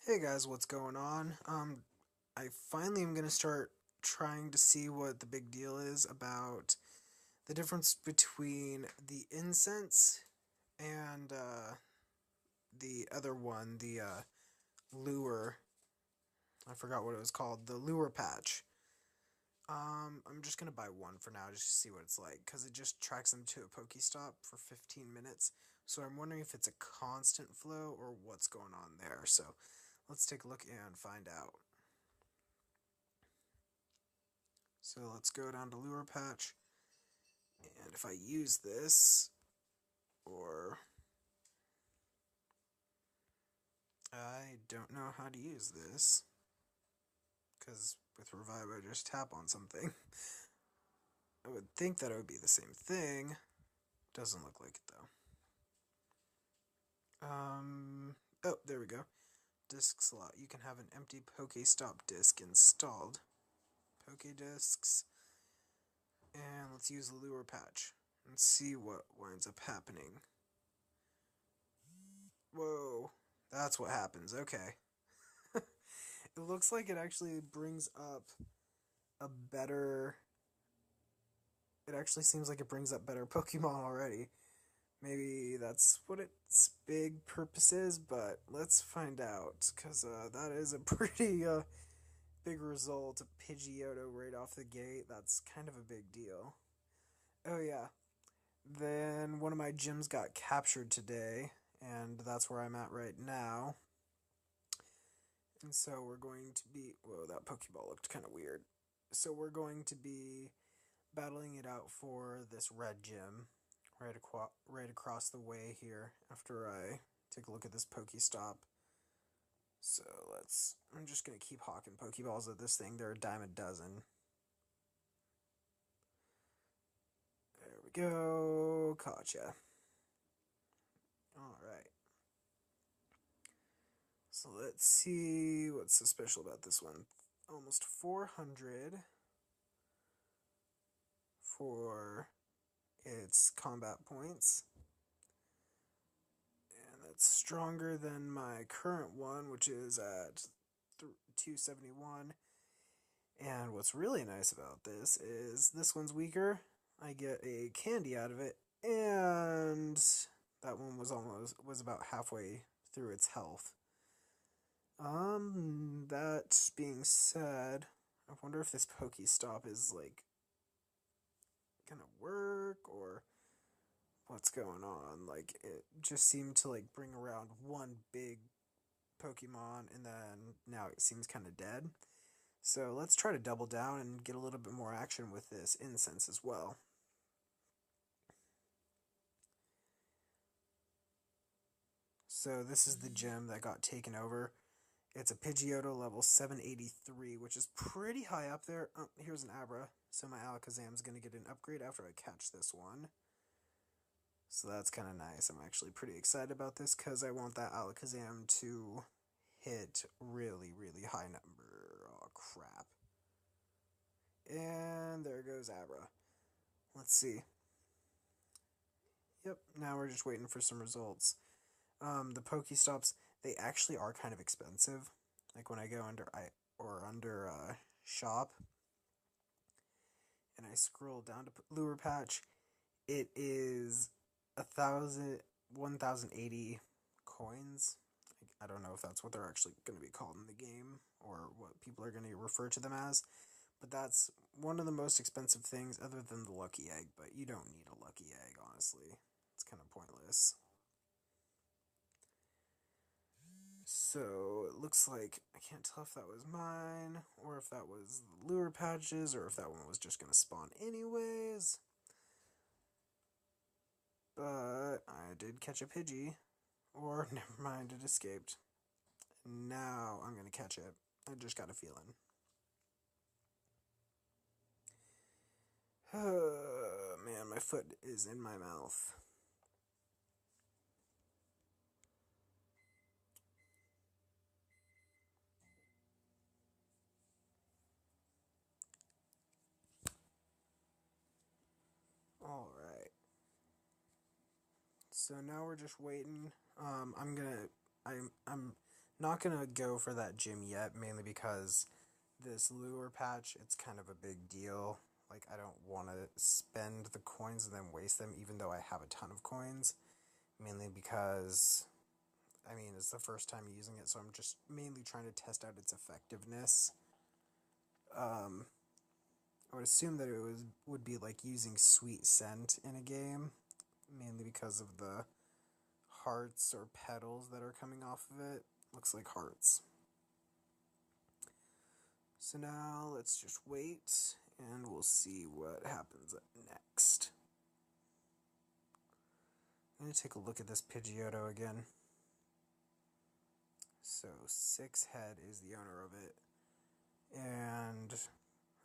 Hey guys, what's going on? I finally am gonna start trying to see what the big deal is about the difference between the incense and the other one, the lure. I forgot what it was called, the lure patch. I'm just gonna buy one for now just to see what it's like, because it just tracks them to a Pokestop for 15 minutes. So I'm wondering if it's a constant flow or what's going on there. So let's take a look and find out. So let's go down to lure patch, and if I use this, or I don't know how to use this, because with revive I just tap on something. I would think that it would be the same thing. Doesn't look like it though. Oh, there we go. Disk slot. You can have an empty Pokestop disk installed. Poke discs. And let's use the lure patch and see what winds up happening. Whoa, that's what happens. Okay. It looks like it actually brings up a better. It actually seems like it brings up better Pokemon already. Maybe that's what its big purpose is, but let's find out, because that is a pretty big result. A Pidgeotto right off the gate. That's kind of a big deal. Oh, yeah. Then one of my gyms got captured today, and that's where I'm at right now. And so we're going to be. Whoa, that Pokeball looked kind of weird. So we're going to be battling it out for this red gym right across the way here after I take a look at this Pokestop. So I'm just going to keep hawking Pokeballs at this thing. They're a dime a dozen. There we go. Gotcha. Alright. So let's see what's so special about this one. Almost 400 for its combat points. And that's stronger than my current one, which is at 271. And what's really nice about this one's weaker. I get a candy out of it, and that one was about halfway through its health. That being said, I wonder if this Pokestop is like gonna work or what's going on. Like, it just seemed to like bring around one big Pokemon, and then now it seems kind of dead. So let's try to double down and get a little bit more action with this incense as well. So this is the gym that got taken over. It's a Pidgeotto level 783, which is pretty high up there. Oh, here's an Abra, so my Alakazam's going to get an upgrade after I catch this one. So that's kind of nice. I'm actually pretty excited about this because I want that Alakazam to hit really, really high number. Oh, crap. And there goes Abra. Let's see. Yep, now we're just waiting for some results. The Pokestops, they actually are kind of expensive. Like when I go under shop and I scroll down to lure patch, it is 1,080 coins. I don't know if that's what they're actually going to be called in the game or what people are going to refer to them as, but that's one of the most expensive things other than the lucky egg. But you don't need a lucky egg, honestly. It's kind of pointless. So it looks like I can't tell if that was mine or if that was the lure patches or if that one was just going to spawn anyways. But I did catch a Pidgey. Or never mind, it escaped. Now I'm going to catch it. I just got a feeling. Man, my foot is in my mouth. Alright. So now we're just waiting. I'm Not gonna go for that gym yet, mainly because this lure patch, it's kind of a big deal. Like, I don't want to spend the coins and then waste them, even though I have a ton of coins. Mainly because, I mean, it's the first time using it, so I'm just mainly trying to test out its effectiveness. I would assume that would be like using sweet scent in a game, mainly because of the hearts or petals that are coming off of it. Looks like hearts. So now let's just wait and we'll see what happens next. I'm going to take a look at this Pidgeotto again. So 6 Head is the owner of it, and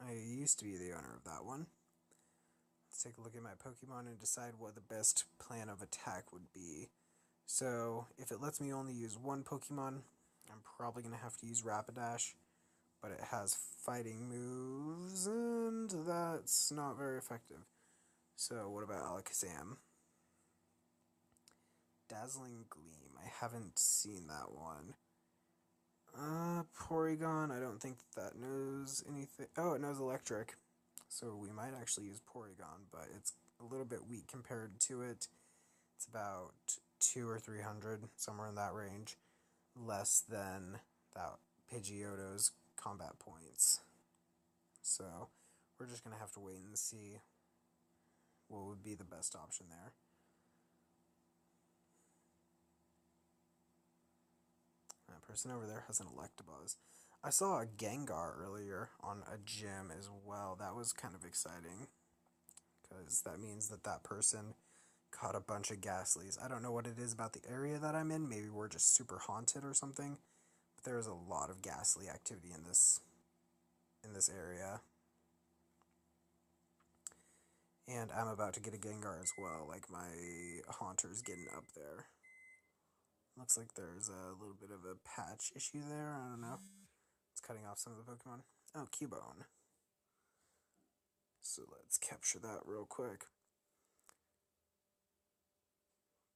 I used to be the owner of that one. Let's take a look at my Pokemon and decide what the best plan of attack would be. So if it lets me only use one Pokemon, I'm probably going to have to use Rapidash, but it has fighting moves, and that's not very effective. So what about Alakazam? Dazzling Gleam. I haven't seen that one. Porygon. I don't think that knows anything. Oh, it knows Electric. So we might actually use Porygon, but it's a little bit weak compared to it. It's about 200 or 300, somewhere in that range. Less than that Pidgeotto's combat points. So we're just going to have to wait and see what would be the best option there. That person over there has an Electabuzz. I saw a Gengar earlier on a gym as well. That was kind of exciting, because that means that that person caught a bunch of Ghastlies. I don't know what it is about the area that I'm in. Maybe we're just super haunted or something. But there's a lot of Ghastly activity in this area. And I'm about to get a Gengar as well. Like, my Haunter's getting up there. Looks like there's a little bit of a patch issue there. I don't know. It's cutting off some of the Pokemon. Oh, Cubone. So let's capture that real quick.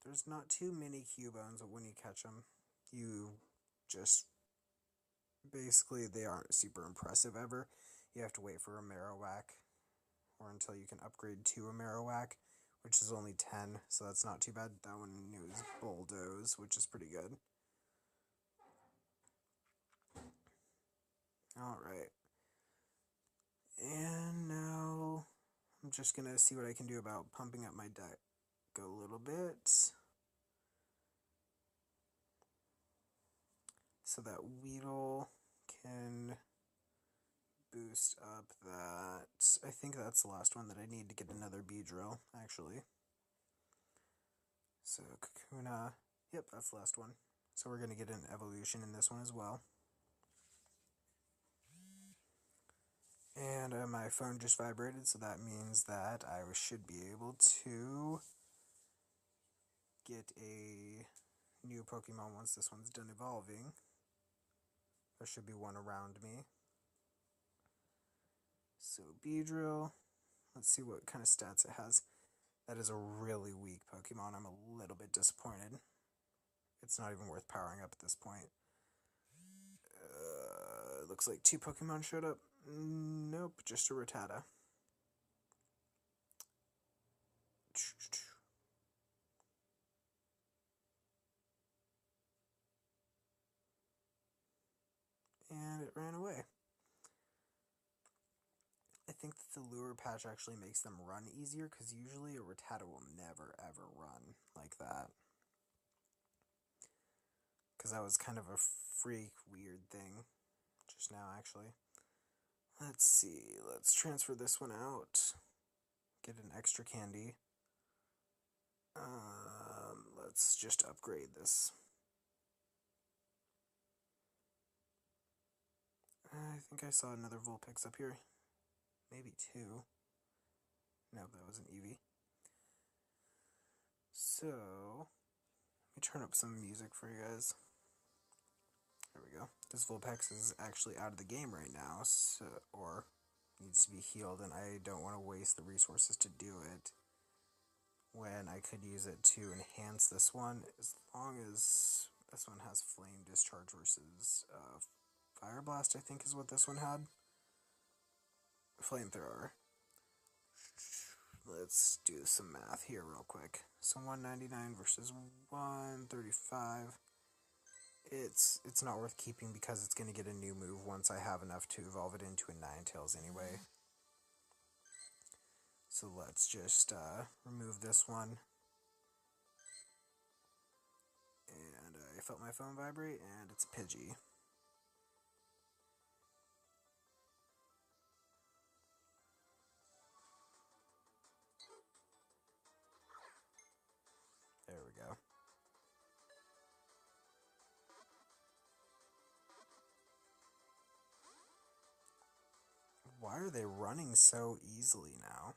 There's not too many Cubones, but when you catch them, you just... basically, they aren't super impressive ever. You have to wait for a Marowak, or until you can upgrade to a Marowak, which is only 10, so that's not too bad. That one knows Bulldoze, which is pretty good. Alright. And now I'm just going to see what I can do about pumping up my deck a little bit, so that Weedle can boost up that. I think that's the last one that I need to get another Beedrill, actually. So Kakuna, yep, that's the last one. So we're going to get an evolution in this one as well. And my phone just vibrated, so that means that I should be able to get a new Pokemon once this one's done evolving. There should be one around me. So Beedrill, let's see what kind of stats it has. That is a really weak Pokemon. I'm a little bit disappointed. It's not even worth powering up at this point. Looks like 2 Pokemon showed up. Nope, just a Rattata. And it ran away. I think that the lure patch actually makes them run easier, because usually a Rattata will never ever run like that. Because that was kind of a freak weird thing just now, actually. Let's see, let's transfer this one out. Get an extra candy. Let's just upgrade this. I think I saw another Vulpix up here. Maybe 2. No, that was an Eevee. So, let me turn up some music for you guys. There we go. This Vulpix is actually out of the game right now, so, or needs to be healed, and I don't want to waste the resources to do it when I could use it to enhance this one, as long as This one has Flame Discharge versus Fire Blast, I think is what this one had. Flamethrower. Let's do some math here real quick. So 199 versus 135. It's not worth keeping because it's going to get a new move once I have enough to evolve it into a Ninetales anyway. So let's just remove this one. And I felt my phone vibrate, and it's a Pidgey. There we go. Why are they running so easily now?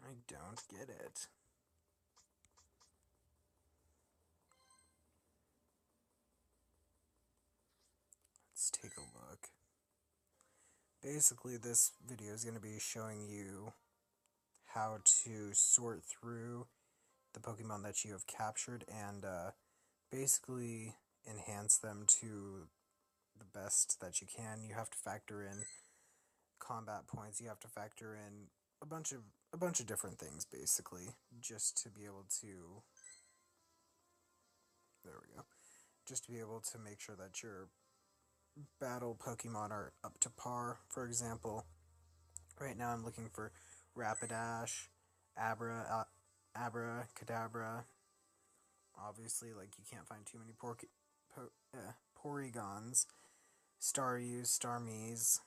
I don't get it. Let's take a look. Basically, this video is going to be showing you how to sort through the Pokemon that you have captured and basically enhance them to the best that you can. You have to factor in combat points. You have to factor in a bunch of different things basically just to be able to. There we go. Just to be able to make sure that your battle Pokemon are up to par. For example, right now I'm looking for Rapidash, Abracadabra. Obviously, like, you can't find too many Porygons, Staryus, Starmies.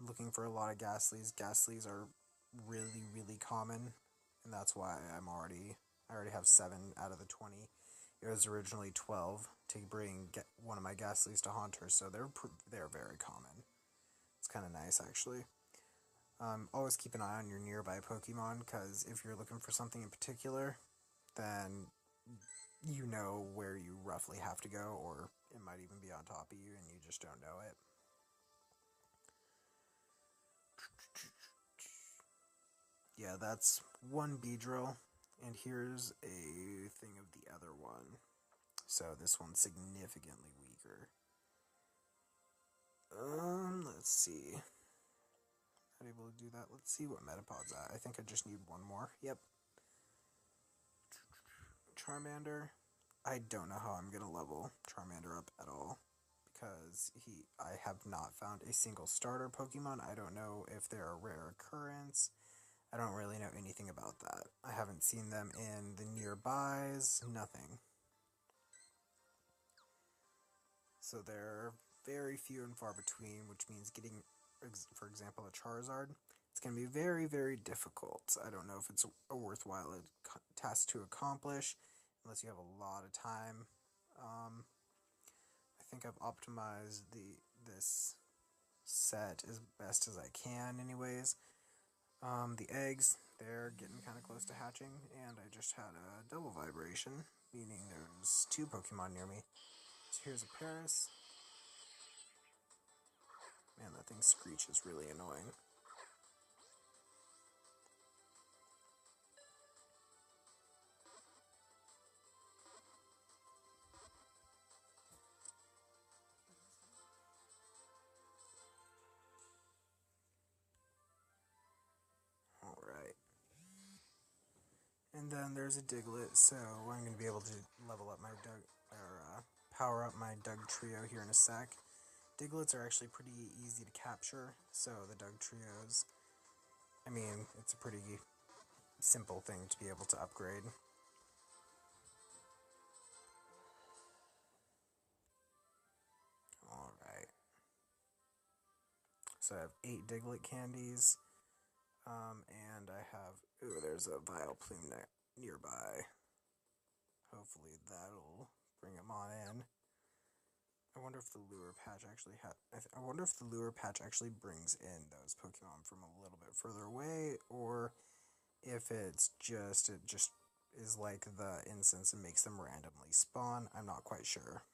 Looking for a lot of Ghastlies. Ghastlies are really, really common, and that's why I already have 7 out of the 20. It was originally 12 to bring one of my Ghastlies to Haunters, so they're very common. It's kind of nice, actually. Always keep an eye on your nearby Pokemon, because if you're looking for something in particular, then you know where you roughly have to go, or it might even be on top of you and you just don't know it. Yeah, that's one Beedrill, and here's a thing of the other one. So this one's significantly weaker. Let's see. Not able to do that. Let's see what Metapod's at. I think I just need one more. Yep. Charmander. I don't know how I'm gonna level Charmander up at all, because I have not found a single starter Pokemon. I don't know if they're a rare occurrence. I don't really know anything about that. I haven't seen them in the nearbys, nothing. So they're very few and far between, which means getting, for example, a Charizard, it's going to be very, very difficult. I don't know if it's a worthwhile task to accomplish, unless you have a lot of time. I think I've optimized this set as best as I can anyways. The eggs, they're getting kind of close to hatching, and I just had a double vibration, meaning there's 2 Pokemon near me. So here's a Paris. Man, that thing's screech is really annoying. Alright. And then there's a Diglett, so I'm going to be able to level up my power up my Dugtrio here in a sec. Digletts are actually pretty easy to capture, so the Dugtrios, I mean, it's a pretty simple thing to be able to upgrade. Alright. So I have 8 Diglett candies, and I have, ooh, there's a Vileplume nearby. Hopefully that'll bring him on in. I wonder if the lure patch actually brings in those Pokemon from a little bit further away, or if it just is like the instance and makes them randomly spawn. I'm not quite sure.